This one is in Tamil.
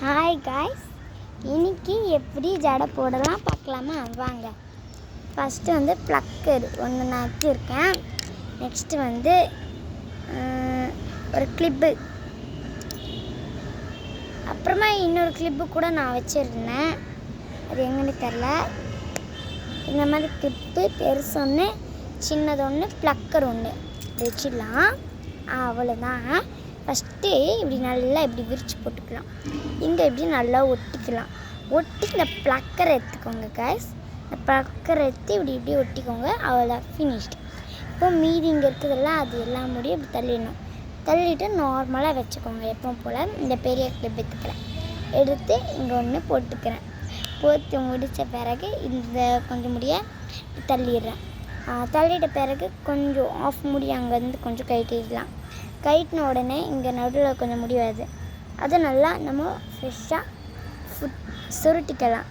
ஹாய் காய்ஸ், இன்னைக்கு எப்படி ஜடை போடலாம் பார்க்கலாமா? வாங்க. ஃபஸ்ட்டு வந்து ப்ளக்கர் ஒன்று நான் வச்சுருக்கேன். நெக்ஸ்ட்டு வந்து ஒரு கிளிப்பு, அப்புறமா இன்னொரு கிளிப்பு கூட நான் வச்சுருந்தேன். அது எங்கன்னு தெரில. இந்த மாதிரி கிளிப்பு பெருசு ஒன்று, சின்னது ஒன்று, ப்ளக்கர் ஒன்று வச்சிடலாம். அவ்வளோதான். ஃபஸ்ட்டு இப்படி நல்லா இப்படி விரித்து போட்டுக்கலாம். இங்கே இப்படி நல்லா ஒட்டிக்கலாம். ஒட்டி இந்த ப்ளக்கரை எடுத்துக்கோங்க காய்ஸ். இந்த ப்ளக்கரை எடுத்து இப்படி இப்படி ஒட்டிக்கோங்க. அவ்வளோதான், ஃபினிஷ்டு. இப்போ மீதி இங்கே இருக்கிறதெல்லாம் அது எல்லாம் முடியும் இப்படி தள்ளிடணும். தள்ளிவிட்டு நார்மலாக வச்சுக்கோங்க. எப்பவும் போல் இந்த பெரிய கிளிப் எடுத்து இங்கே ஒன்று போட்டுக்கிறேன். போட்டு முடித்த பிறகு இந்த கொஞ்சம் முடிய தள்ளிடுறேன். தள்ளிட்ட பிறகு கொஞ்சம் ஆஃப் முடி அங்கேருந்து கொஞ்சம் கட்டிடலாம். கட்டின உடனே இங்கே நடுவில் கொஞ்சம் முடி வருது. அதை நல்லா நம்ம ஃப்ரெஷ்ஷாக சுருட்டிக்கலாம்.